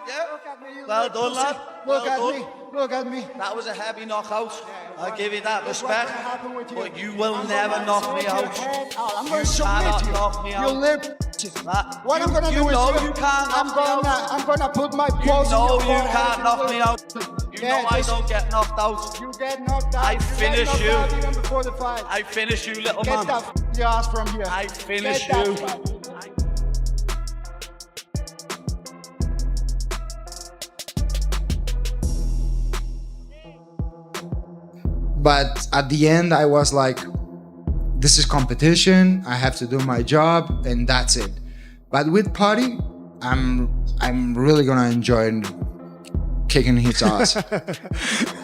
Yeah. Look at me. Well done, lad. Look Well at done. me. Look at me. That was a heavy knockout. Yeah, I'll give you that What's respect. gonna happen with you? But you will I'm never gonna knock me sort your out. head out. I'm You gonna submit cannot you. knock me out. You live. What I'm gonna do you is know you can't I'm knock me out. I'm gonna put my You paws in know your you forehead. can't knock me out. You Yeah, know I just- don't get knocked out. You get knocked out. I You get finish knocked you. out even before the fight. I finish you, little Get man. that your ass from here. I finish Get that you. fight. But at the end, I was like, this is competition. I have to do my job, and that's it. But with Paddy, I'm really gonna enjoy kicking his ass.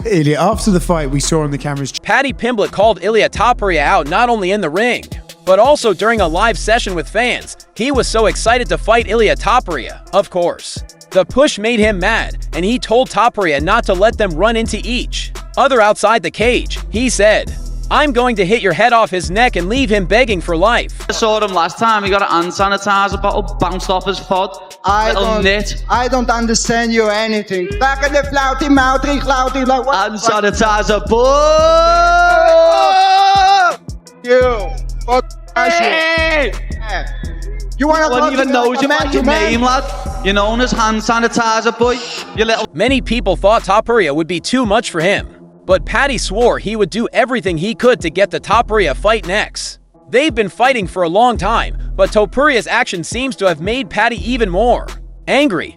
Ilia, after the fight, we saw on the cameras. Paddy Pimblett called Ilia Topuria out not only in the ring, but also during a live session with fans. He was so excited to fight Ilia Topuria, of course. The push made him mad, and he told Topuria not to let them run into each other outside the cage. He said, "I'm going to hit your head off his neck and leave him begging for life." I saw him last time. He got an hand sanitizer bottle bounced off his pod. I I don't understand you anything. Back in the flouty, mouthy, clouty, like what? hand sanitizer, boy. You. Fuck Hey! You wanna No one even knows you by your name, lad. You're known as hand sanitizer, boy. You little. Many people thought Topuria would be too much for him, but Paddy swore he would do everything he could to get the Topuria fight next. They've been fighting for a long time, but Topuria's action seems to have made Paddy even more angry.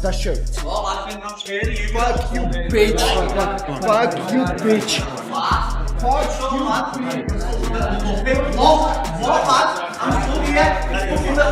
That shirt. Well, I think I'm scared of you. Fuck you, bitch. Fuck you, bitch. Fuck you.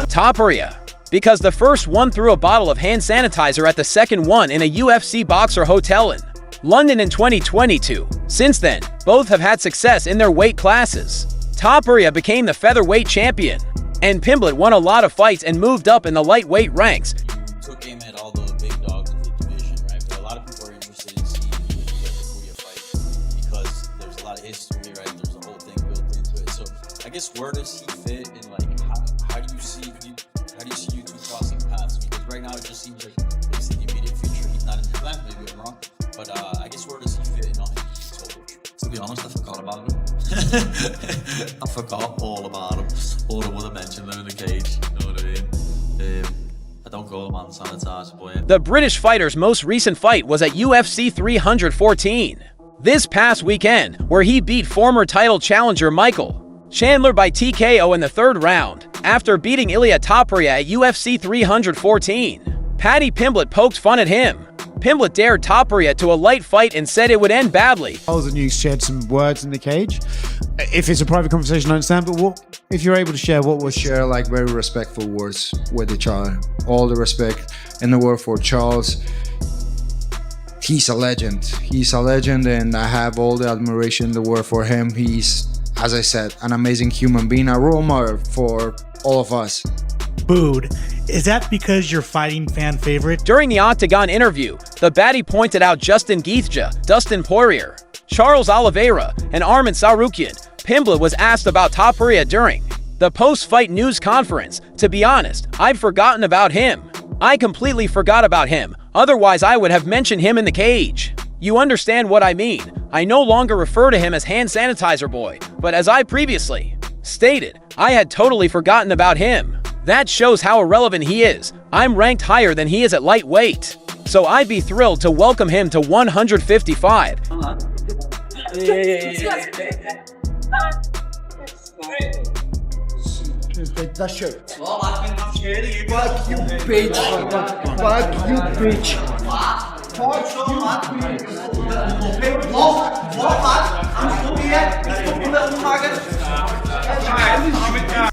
Topuria, because the first one threw a bottle of hand sanitizer at the second one in a UFC boxer hotel in London in 2022. Since then, both have had success in their weight classes. Topuria became the featherweight champion, and Pimblett won a lot of fights and moved up in the lightweight ranks. Took aim at all the big dogs in the division, right? But a lot of people are interested in seeing the Ilia Topuria fight because there's a lot of history, right? There's a whole thing built into it. So I guess where does he fit in, like, how do you see you two crossing paths? Because right now it just seems like at least in the immediate future he's not in the plan. Maybe I'm wrong, but I guess where does he fit in on his approach? To be honest, I forgot about him. I forgot all about him. All I would have mentioned him in the cage. You know what I mean? I don't call him hand sanitizer, boy. The British fighter's most recent fight was at UFC 314 this past weekend, where he beat former title challenger Michael Chandler by TKO in the third round. After beating Ilia Topuria at UFC 314, Paddy Pimblett poked fun at him. Pimblett dared Topuria to a light fight and said it would end badly. And you shared some words in the cage. If it's a private conversation, I understand, but what, if you're able to share, what was Share like very respectful words with each other. All the respect in the world for Charles. He's a legend. He's a legend, and I have all the admiration in the world for him. He's, as I said, an amazing human being, a role model for all of us. booed. Is that because you're fighting fan favorite? During the Octagon interview, the baddie pointed out Justin Gaethje, Dustin Poirier, Charles Oliveira, and Arman Tsarukyan. Pimblett was asked about Topuria during the post-fight news conference. "To be honest, I've forgotten about him. I completely forgot about him. Otherwise, I would have mentioned him in the cage. You understand what I mean? I no longer refer to him as hand sanitizer boy, but as I previously stated, I had totally forgotten about him. That shows how irrelevant he is. I'm ranked higher than he is at lightweight, so I'd be thrilled to welcome him to 155. That shirt. Well, I think I'm scared of you. Fuck you, bitch. Fuck you, bitch. Fuck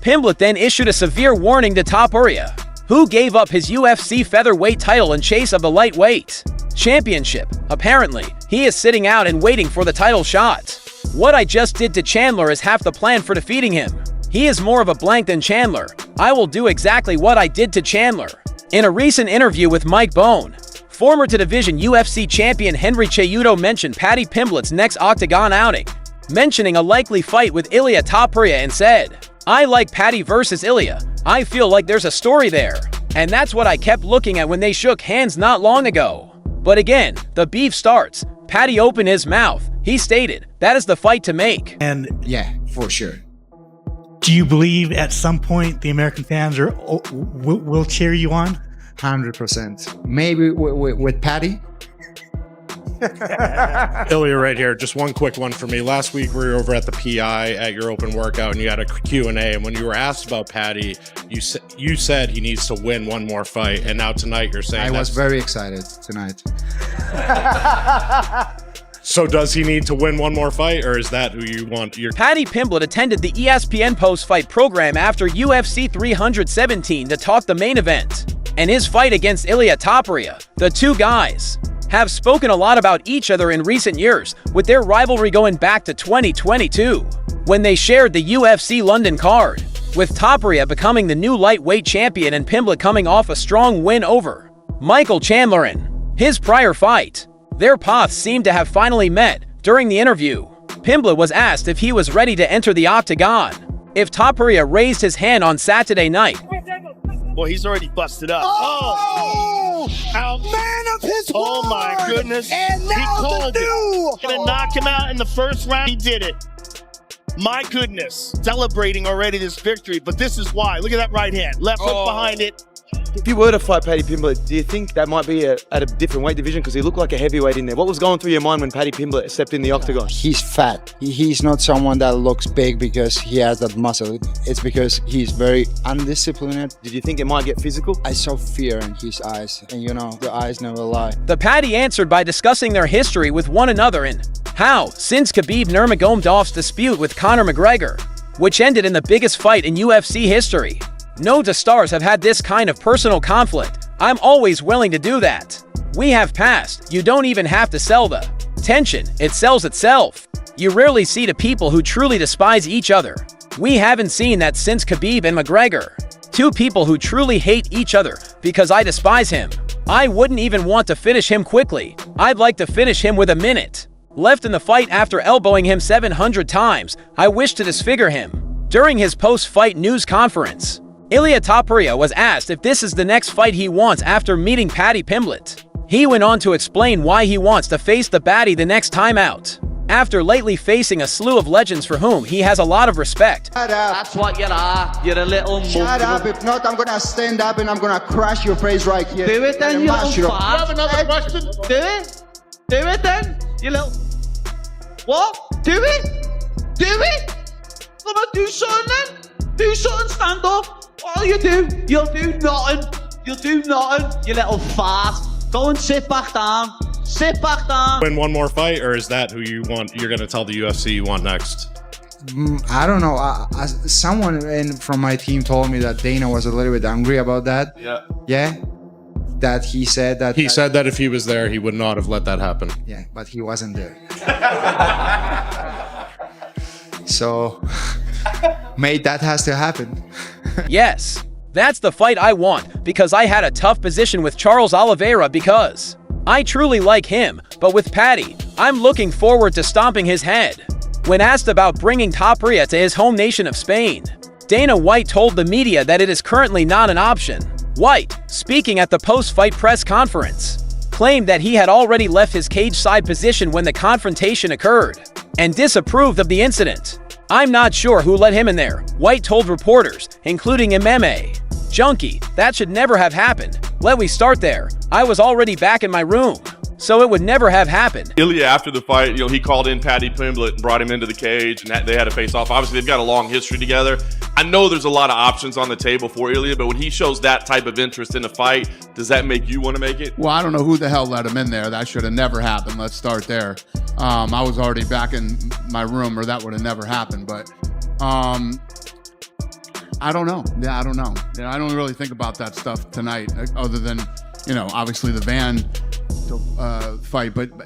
Pimblett then issued a severe warning to Topuria, who gave up his UFC featherweight title in chase of the lightweight championship. Apparently, he is sitting out and waiting for the title shot. "What I just did to Chandler is half the plan for defeating him. He is more of a blank than Chandler. I will do exactly what I did to Chandler." In a recent interview with Mike Bone, former to division UFC champion Henry Cejudo mentioned Paddy Pimblett's next Octagon outing. mentioning a likely fight with Ilia Topuria and said, "I like Paddy versus Ilia. I feel like there's a story there. And that's what I kept looking at when they shook hands not long ago." But again, the beef starts. Paddy opened his mouth. He stated, that is the fight to make. And Yeah, for sure. do you believe at some point the American fans will cheer you on? 100%. Maybe with Paddy. Ilia right here. Just one quick one for me. Last week we were over at the PI at your open workout and you had a Q&A, and when you were asked about Paddy, you said he needs to win one more fight, and now tonight you're saying I was very excited tonight. So does he need to win one more fight, or is that who you want? Paddy Pimblett attended the ESPN post-fight program after UFC 317 to talk the main event and his fight against Ilia Topuria. The two guys have spoken a lot about each other in recent years, with their rivalry going back to 2022, when they shared the UFC London card, with Topuria becoming the new lightweight champion and Pimblett coming off a strong win over Michael Chandler in his prior fight. Their paths seemed to have finally met. During the interview, Pimblett was asked if he was ready to enter the octagon if Topuria raised his hand on Saturday night. Well, he's already busted up. Oh! Man of his word! Oh my goodness. And now he called it. Gonna knock him out in the first round. He did it. My goodness. Celebrating already this victory, but this is why. Look at that right hand. Left hook behind it. If you were to fight Paddy Pimblett, do you think that might be at a different weight division? Because he looked like a heavyweight in there. What was going through your mind when Paddy Pimblett stepped in the octagon? He's fat. He's not someone that looks big because he has that muscle. It's because he's very undisciplined. Did you think it might get physical? I saw fear in his eyes, and you know, the eyes never lie. The Paddy answered by discussing their history with one another and how, since Khabib Nurmagomedov's dispute with Conor McGregor, which ended in the biggest fight in UFC history, no two stars have had this kind of personal conflict. I'm always willing to do that. We have passed. You don't even have to sell the tension. It sells itself. You rarely see the people who truly despise each other. We haven't seen that since Khabib and McGregor. Two people who truly hate each other because I despise him. I wouldn't even want to finish him quickly. I'd like to finish him with a minute left in the fight after elbowing him 700 times. I wish to disfigure him. During his post-fight news conference, Ilia Topuria was asked if this is the next fight he wants after meeting Paddy Pimblett. He went on to explain why he wants to face the baddie the next time out, after lately facing a slew of legends for whom he has a lot of respect. Shut up. That's what you are. You're a little Shut up. If not, I'm gonna stand up and I'm gonna crash your face right here. Do it then, you little fart. You have another question? Do it. Do it then, you little... What? Do it. Do it. Gonna do something then. Do something, stand up. All you do, you'll do nothing. You'll do nothing, you little fart. Go and sit back down. Sit back down. Win one more fight, or is that who you want? You're going to tell the UFC you want next? I don't know. Someone from my team told me that Dana was a little bit angry about that. Yeah. Yeah? That he said that... He said that if he was there, he would not have let that happen. Yeah, but he wasn't there. So, mate, that has to happen. Yes, that's the fight I want, because I had a tough position with Charles Oliveira because I truly like him, but with Paddy, I'm looking forward to stomping his head. When asked about bringing Topuria to his home nation of Spain, Dana White told the media that it is currently not an option. White, speaking at the post-fight press conference, claimed that he had already left his cage-side position when the confrontation occurred and disapproved of the incident. I'm not sure who let him in there, White told reporters, including MMA Junkie. That should never have happened. Let me start there. I was already back in my room, so it would never have happened. Ilia, after the fight, he called in Paddy Pimblett and brought him into the cage, and they had a face-off. Obviously, they've got a long history together. I know there's a lot of options on the table for Ilia, but when he shows that type of interest in a fight, does that make you want to make it? Well, I don't know who the hell let him in there. That should have never happened. Let's start there. I was already back in my room, or that would have never happened. But I don't know. Yeah, I don't know. Yeah, I don't really think about that stuff tonight, other than, obviously the Van fight. But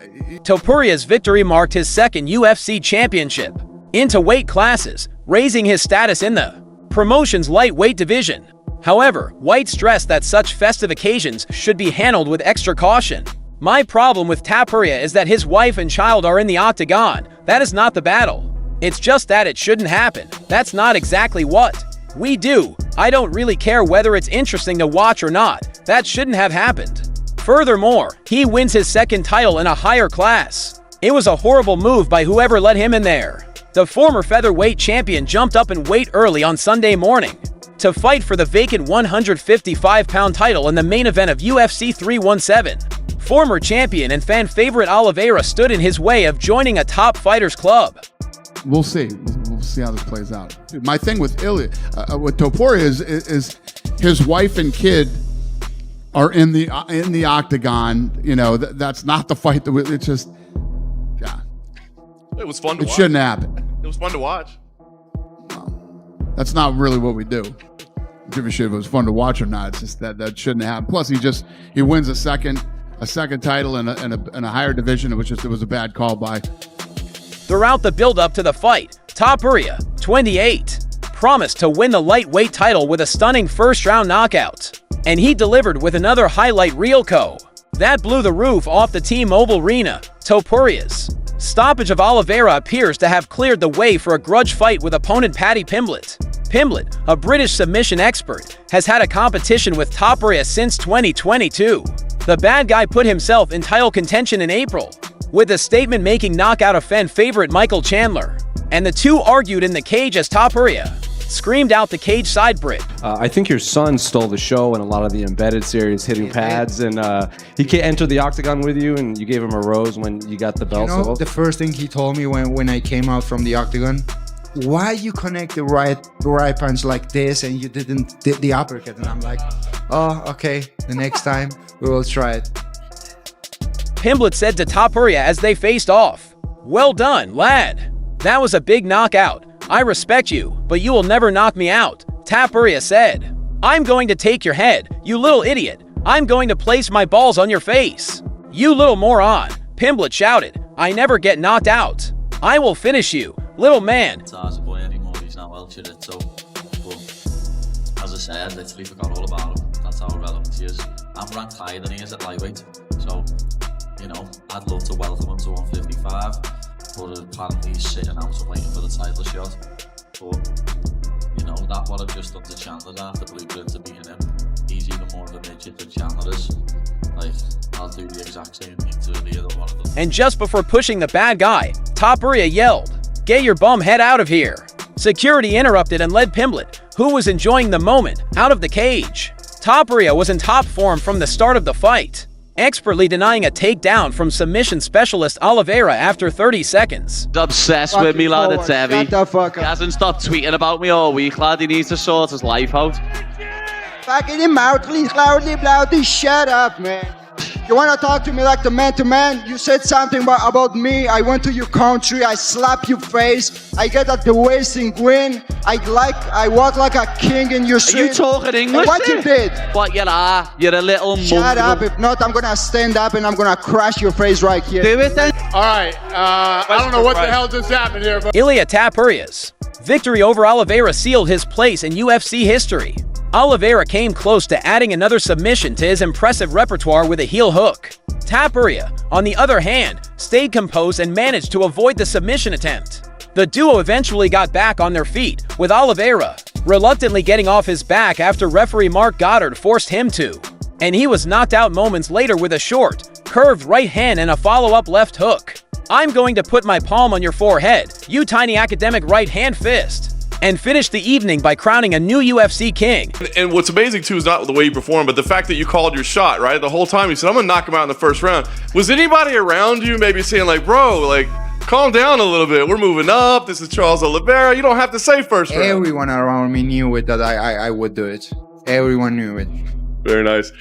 Topuria's victory marked his second UFC championship into weight classes, raising his status in the promotion's lightweight division. However, White stressed that such festive occasions should be handled with extra caution. My problem with Topuria is that his wife and child are in the octagon. That is not the battle. It's just that it shouldn't happen. That's not exactly what we do. I don't really care whether it's interesting to watch or not. That shouldn't have happened. Furthermore, he wins his second title in a higher class. It was a horrible move by whoever let him in there. The former featherweight champion jumped up in weight early on Sunday morning to fight for the vacant 155-pound title in the main event of UFC 317. Former champion and fan favorite Oliveira stood in his way of joining a top fighters club. We'll see. We'll see how this plays out. My thing with Ilia, with Topuria is his wife and kid are in the octagon. You know, that's not the fight that it's just. Yeah. It was fun to watch. It shouldn't happen. It was fun to watch. That's not really what we do. Give a shit if it was fun to watch or not. It's just that shouldn't happen. Plus, he wins a second title in a higher division. It was a bad call by. Throughout the build-up to the fight, Topuria, 28, promised to win the lightweight title with a stunning first-round knockout. And he delivered with another highlight reel that blew the roof off the T-Mobile Arena. Topuria's stoppage of Oliveira appears to have cleared the way for a grudge fight with opponent Paddy Pimblett. Pimblett, a British submission expert, has had a competition with Topuria since 2022. The bad guy put himself in title contention in April, with a statement-making knockout of fan favorite Michael Chandler. And the two argued in the cage as Topuria screamed out the cage side Brit. I think your son stole the show in a lot of the embedded series, hitting pads, and he entered the octagon with you, and you gave him a rose when you got the belt. You know, the first thing he told me when I came out from the octagon, why you connect the right punch like this and you didn't the uppercut? And I'm like, oh, okay, the next time we will try it. Pimblett said to Topuria as they faced off, "Well done, lad. That was a big knockout. I respect you, but you will never knock me out," Topuria said. "I'm going to take your head, you little idiot. I'm going to place my balls on your face. You little moron," Pimblett shouted. "I never get knocked out. I will finish you, little man." It's not a boy anymore, he's not well shit, so. But, as I said, I literally forgot all about him. That's how irrelevant he is. I'm ranked higher than he is at lightweight, so, you know, I'd love to welcome him to 155, but apparently he's sitting out and waiting for the title shot. But, you know, that what I've just done to Chandler, I have the blueprint to beating him. He's even more of a midget than Chandler is. Like, I'll do the exact same thing to Ilia than one of them. And just before pushing the bad guy, Topuria yelled, "Get your bum head out of here." Security interrupted and led Pimblett, who was enjoying the moment, out of the cage. Topuria was in top form from the start of the fight, expertly denying a takedown from submission specialist Oliveira after 30 seconds. He's obsessed with me, lad. It's heavy. He hasn't stopped tweeting about me all week, lad. He needs to sort his life out. Fucking him out, please, loudly, shut up, man. You wanna talk to me like the man-to-man? You said something about me, I went to your country, I slap your face, I get at the wasting win, I walk like a king in your street. Are you talking English? And what you did? What you are? You're a little Shut up, if not, I'm gonna stand up and I'm gonna crash your face right here. Do it then. All right, I don't know what the hell just happened here, but Ilia Topuria's victory over Oliveira sealed his place in UFC history. Oliveira came close to adding another submission to his impressive repertoire with a heel hook. Topuria, on the other hand, stayed composed and managed to avoid the submission attempt. The duo eventually got back on their feet, with Oliveira reluctantly getting off his back after referee Mark Goddard forced him to. And he was knocked out moments later with a short, curved right hand and a follow-up left hook. "I'm going to put my palm on your forehead, you tiny academic right hand fist," and finished the evening by crowning a new UFC king. And what's amazing too is not the way you performed, but the fact that you called your shot, right? The whole time you said, "I'm gonna knock him out in the first round." Was anybody around you maybe saying like, "Bro, like, calm down a little bit. We're moving up. This is Charles Oliveira. You don't have to say first round." Everyone around me knew it that I would do it. Everyone knew it. Very nice.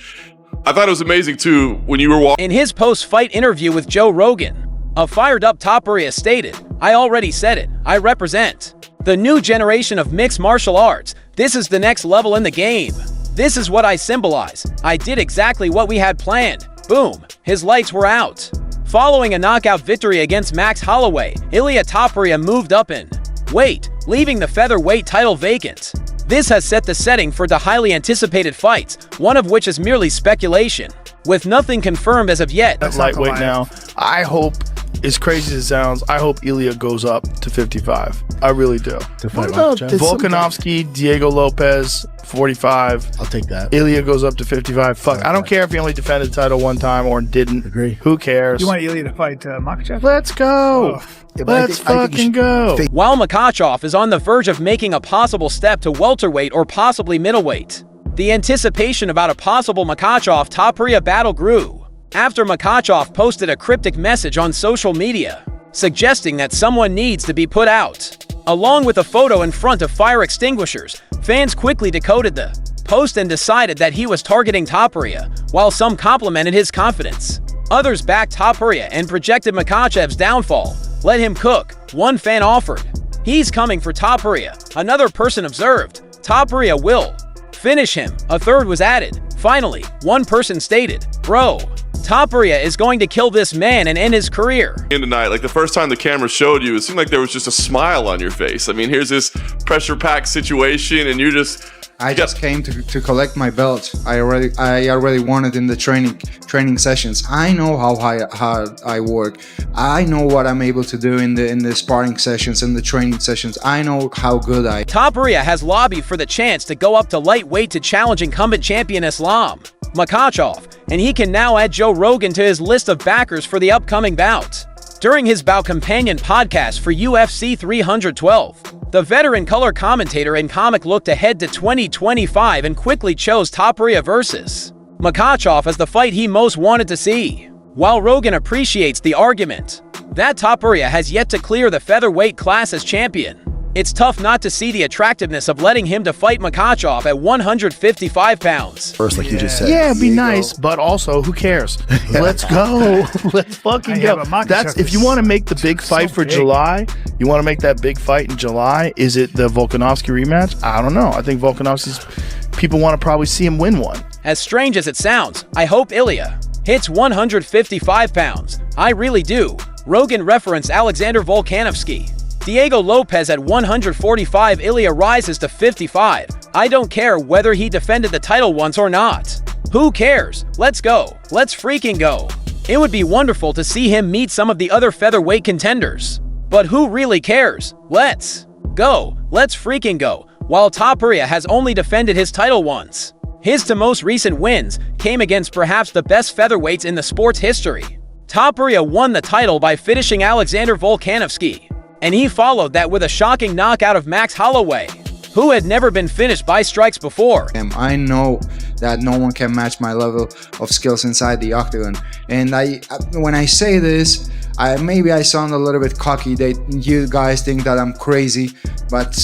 I thought it was amazing too when you were walking. In his post-fight interview with Joe Rogan, a fired-up Topuria stated, "I already said it. I represent the new generation of mixed martial arts. This is the next level in the game. This is what I symbolize. I did exactly what we had planned." Boom, his lights were out. Following a knockout victory against Max Holloway, Ilia Topuria moved up in weight, leaving the featherweight title vacant. This has set the setting for the highly anticipated fights, one of which is merely speculation, with nothing confirmed as of yet. That's lightweight now. I hope as crazy as it sounds, I hope Ilia goes up to 55. I really do. What about Volkanovski, Diego Lopez, 45. I'll take that. Ilia goes up to 55. Fuck, I don't care if he only defended the title one time or didn't. Agree. Who cares? You want Ilia to fight Makhachev? Let's go. Let's fucking go. While Makhachev is on the verge of making a possible step to welterweight or possibly middleweight, the anticipation about a possible Makhachev-Topuria battle grew after Makhachev posted a cryptic message on social media suggesting that someone needs to be put out. Along with a photo in front of fire extinguishers, fans quickly decoded the post and decided that he was targeting Topuria, while some complimented his confidence. Others backed Topuria and projected Makhachev's downfall. Let him cook, one fan offered. He's coming for Topuria. Another person observed, Topuria will finish him. A third was added. Finally, one person stated, bro, Topuria is going to kill this man and end his career. In tonight, like the first time the camera showed you, it seemed like there was just a smile on your face. I mean, here's this pressure-packed situation, and you just... I just came to collect my belt. I already won it in the training sessions. I know how hard I work. I know what I'm able to do in the sparring sessions and the training sessions. I know how good I am. Topuria has lobbied for the chance to go up to lightweight to challenge incumbent champion Islam Makhachev, and he can now add Joe Rogan to his list of backers for the upcoming bout. During his Bout Companion podcast for UFC 312, the veteran color commentator and comic looked ahead to 2025 and quickly chose Topuria versus Makhachev as the fight he most wanted to see. While Rogan appreciates the argument that Topuria has yet to clear the featherweight class as champion, it's tough not to see the attractiveness of letting him to fight Makhachev at 155 pounds. First, like you just said. Yeah, it'd be nice, but also, who cares? Let's go. Let's fucking go. That's if you want to make the big fight for July, you want to make that big fight in July, is it the Volkanovski rematch? I don't know. I think Volkanovski's, people want to probably see him win one. As strange as it sounds, I hope Ilia hits 155 pounds. I really do. Rogan referenced Alexander Volkanovski. Diego Lopez at 145, Ilia rises to 55. I don't care whether he defended the title once or not. Who cares? Let's go. Let's freaking go. It would be wonderful to see him meet some of the other featherweight contenders. But who really cares? Let's go. Let's freaking go. While Topuria has only defended his title once, his two most recent wins came against perhaps the best featherweights in the sport's history. Topuria won the title by finishing Alexander Volkanovski, and he followed that with a shocking knockout of Max Holloway, who had never been finished by strikes before. I know that no one can match my level of skills inside the octagon. And when I say this, maybe I sound a little bit cocky. You guys think that I'm crazy, but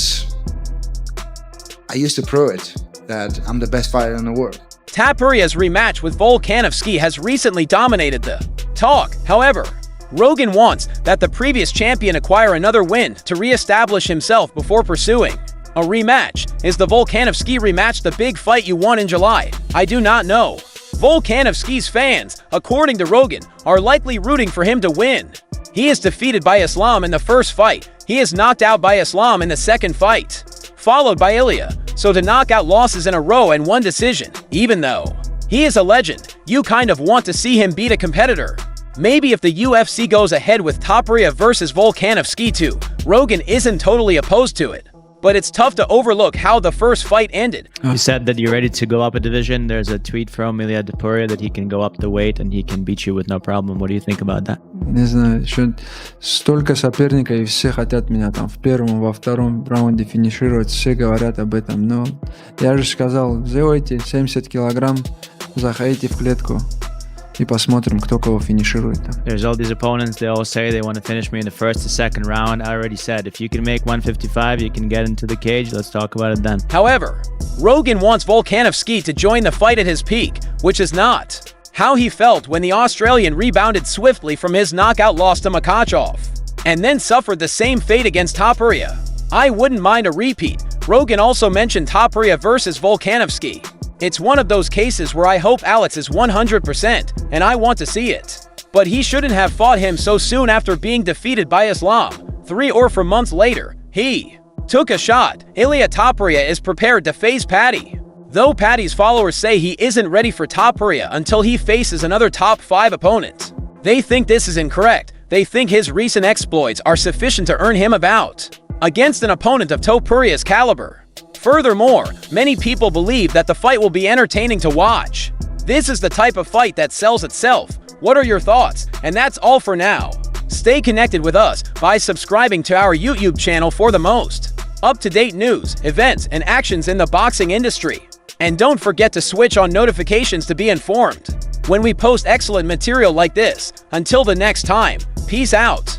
I used to prove it, that I'm the best fighter in the world. Topuria's rematch with Volkanovski has recently dominated the talk. However, Rogan wants that the previous champion acquire another win to re-establish himself before pursuing a rematch. Is the Volkanovski rematch the big fight you won in July? I do not know. Volkanovski's fans, according to Rogan, are likely rooting for him to win. He is defeated by Islam in the first fight. He is knocked out by Islam in the second fight, followed by Ilia. So to knock out losses in a row and one decision, even though he is a legend, you kind of want to see him beat a competitor. Maybe if the UFC goes ahead with Topuria versus Volkanovski too, Rogan isn't totally opposed to it. But it's tough to overlook how the first fight ended. You said that you're ready to go up a division. There's a tweet from Ilia Topuria that he can go up the weight and he can beat you with no problem. What do you think about that? Не знаю, еще столько соперников, и все хотят меня там в первом, во втором раунде финишировать, все говорят об этом. Но я же сказал, сделайте 70 килограмм, заходите в клетку. И посмотрим, кто кого финиширует. There's all these opponents, they all say they want to finish me in the first or second round. I already said, if you can make 155, you can get into the cage. Let's talk about it then. However, Rogan wants Volkanovski to join the fight at his peak, which is not how he felt when the Australian rebounded swiftly from his knockout loss to Makhachev, and then suffered the same fate against Topuria. I wouldn't mind a repeat. Rogan also mentioned Topuria versus Volkanovski. It's one of those cases where I hope Alex is 100%, and I want to see it. But he shouldn't have fought him so soon after being defeated by Islam. 3 or 4 months later, he took a shot. Ilia Topuria is prepared to face Paddy. Though Paddy's followers say he isn't ready for Topuria until he faces another top 5 opponent. They think this is incorrect. they think his recent exploits are sufficient to earn him a bout against an opponent of Topuria's caliber. Furthermore, many people believe that the fight will be entertaining to watch. This is the type of fight that sells itself. What are your thoughts? And that's all for now. Stay connected with us by subscribing to our YouTube channel for the most up-to-date news, events, and actions in the boxing industry. And don't forget to switch on notifications to be informed when we post excellent material like this. Until the next time, peace out.